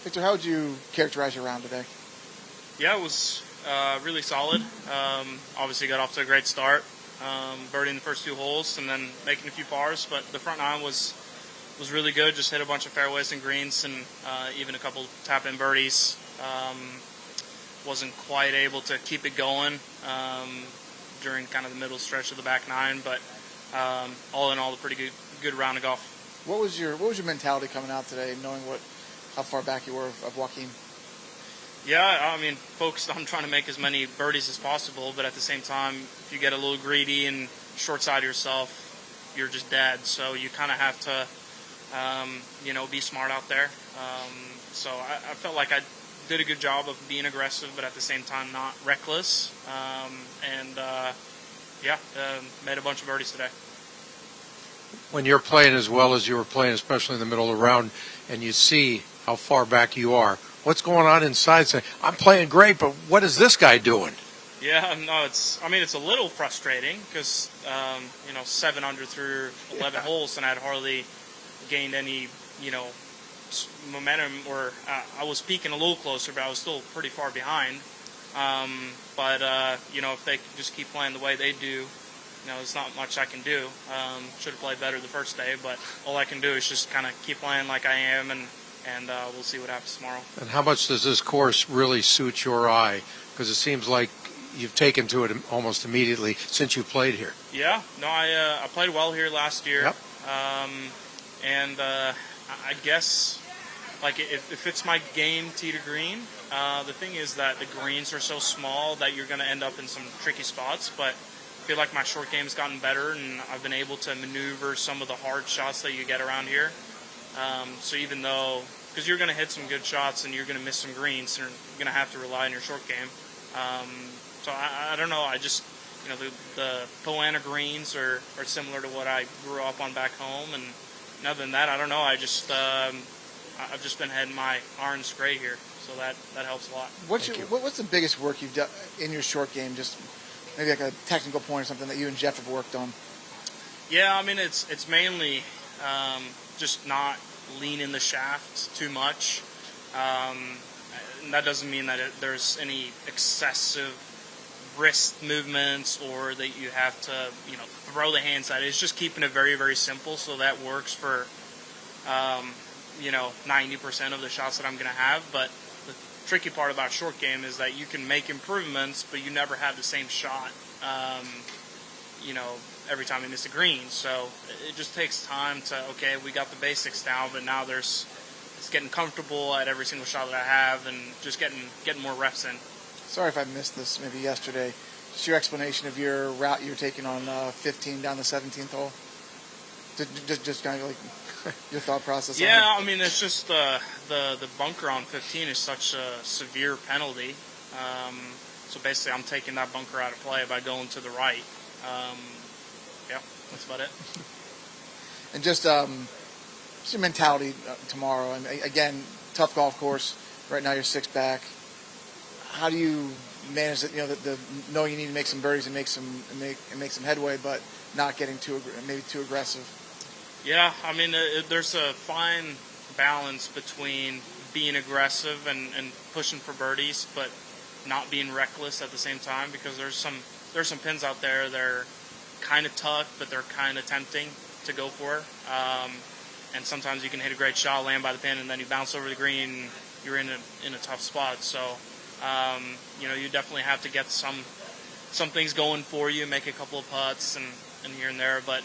Victor, how would you characterize your round today? Yeah, it was really solid. Obviously got off to a great start, birdieing the first 2 holes and then making a few pars, but the front 9 was really good. Just hit a bunch of fairways and greens and even a couple tap-in birdies. Wasn't quite able to keep it going during kind of the middle stretch of the back 9, but all in all, a pretty good round of golf. What was your mentality coming out today, knowing how far back you were of Joaquin? Yeah, I mean, focused on trying to make as many birdies as possible, but at the same time, if you get a little greedy and short side yourself, you're just dead. So you kind of have to, be smart out there. So I felt like I did a good job of being aggressive, but at the same time not reckless. Made a bunch of birdies today. When you're playing as well as you were playing, especially in the middle of the round, and you see how far back you are, what's going on inside? Saying, I'm playing great, but what is this guy doing? Yeah, no, it's a little frustrating because, 7 under through 11 holes, and I'd hardly gained any, momentum, or I was peaking a little closer, but I was still pretty far behind. If they just keep playing the way they do, there's not much I can do. Should have played better the first day, but all I can do is just kind of keep playing like I am, and we'll see what happens tomorrow. And how much does this course really suit your eye? Because it seems like you've taken to it almost immediately since you played here. Yeah, no, I played well here last year. Yep. I guess, like, if it's my game tee to green, the thing is that the greens are so small that you're going to end up in some tricky spots, but I feel like my short game's gotten better, and I've been able to maneuver some of the hard shots that you get around here. So even though, because you're going to hit some good shots and you're going to miss some greens, and you're going to have to rely on your short game. So I don't know. I just, the Poana greens are similar to what I grew up on back home, and other than that, I don't know. I've just been heading my orange gray here, so that helps a lot. What's the biggest work you've done in your short game? Just maybe like a technical point or something that you and Jeff have worked on. Yeah, I mean it's mainly just not leaning the shaft too much. And that doesn't mean that there's any excessive wrist movements or that you have to throw the hands at it. It's just keeping it very, very simple, so that works for 90% of the shots that I'm going to have. But the tricky part about short game is that you can make improvements, but you never have the same shot every time you miss a green. So it just takes time to, okay, we got the basics now, but now it's getting comfortable at every single shot that I have, and just getting more reps in. Sorry if I missed this maybe yesterday. Just your explanation of your route you're taking on 15 down the 17th hole. Just kind of like your thought process. Yeah, I mean, it's just the bunker on 15 is such a severe penalty. So basically, I'm taking that bunker out of play by going to the right. Yeah, that's about it. And just your mentality tomorrow. And again, tough golf course. Right now, you're 6 back. How do you manage it? The knowing you need to make some birdies and make some headway, but not getting too aggressive. Yeah, I mean, there's a fine balance between being aggressive and pushing for birdies, but not being reckless at the same time, because there's some pins out there that are kind of tough, but they're kind of tempting to go for. And sometimes you can hit a great shot, land by the pin, and then you bounce over the green, and you're in a tough spot. So, you definitely have to get some things going for you, make a couple of putts and here and there. But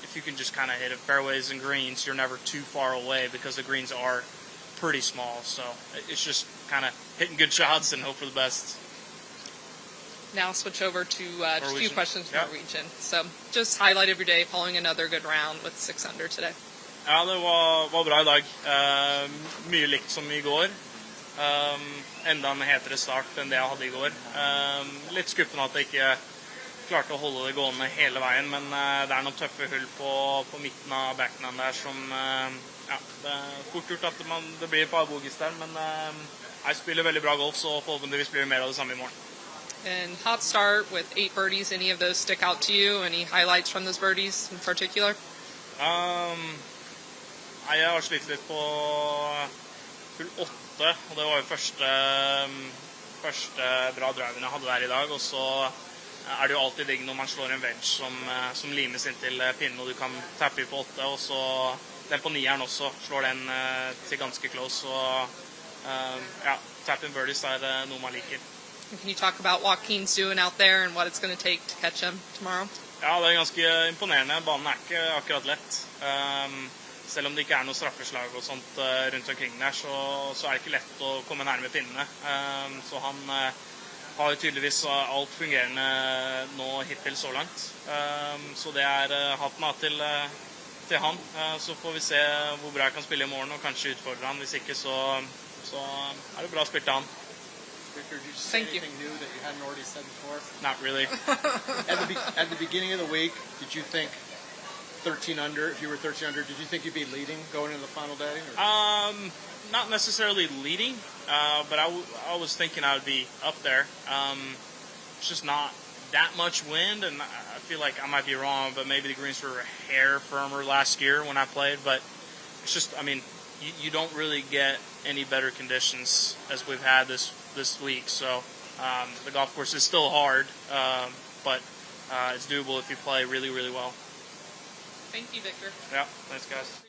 if you can just kind of hit it fairways and greens, you're never too far away, because the greens are pretty small. So it's just kind of hitting good shots and hope for the best. Now switch over to just a few questions from Ja. Norwegian. So just highlight of your day following another good round with 6 under today. Ja, det var bra i dag. Mye likt som i går. Enda en hetere start enn det jeg hadde i går. Litt skuffende at jeg ikke klarte å holde det gående hele veien, men det er noen tøffe hull på midten av backnene der som, det er fort gjort at det blir et par bogies der, men jeg spiller veldig bra golf, så forhåpentligvis blir det mer av det samme i morgen. And hot start with 8 birdies. Any of those stick out to you? Any highlights from those birdies in particular? Jeg har slitt litt på Hull 8, og det var jo første bra driven jeg hadde der i dag, og så er det jo alltid digg når man slår en wedge som limes inn til pinnen, og du kan tappe på 8, og så den på 9'eren også slår den til ganske close, og ja, tap-in birdies er noe man liker. Can you talk about Joaquin's doing out there and what it's going to take to catch him tomorrow? Ja, det er ganske imponerende. Banen er ikke akkurat lett. Selv om det ikke er noe straffeslag og sånt rundt omkring der, så er det ikke lett å komme nærme pinnene. Så han har jo tydeligvis alt fungerende nå hittil så langt. Så det er hatten av til han. Så får vi se hvor bra jeg kan spille i morgen og kanskje utfordre han. Hvis ikke så er det bra spilt av han. Victor, did you say anything new that you hadn't already said before? Not really. At the beginning of the week, did you think 13 under, if you were 13 under, did you think you'd be leading going into the final day? Or? Not necessarily leading, but I was thinking I would be up there. It's just not that much wind, and I feel like I might be wrong, but maybe the greens were a hair firmer last year when I played, but it's just, I mean, you don't really get any better conditions as we've had this week, so the golf course is still hard, but it's doable if you play really, really well. Thank you, Victor. Yeah, thanks guys.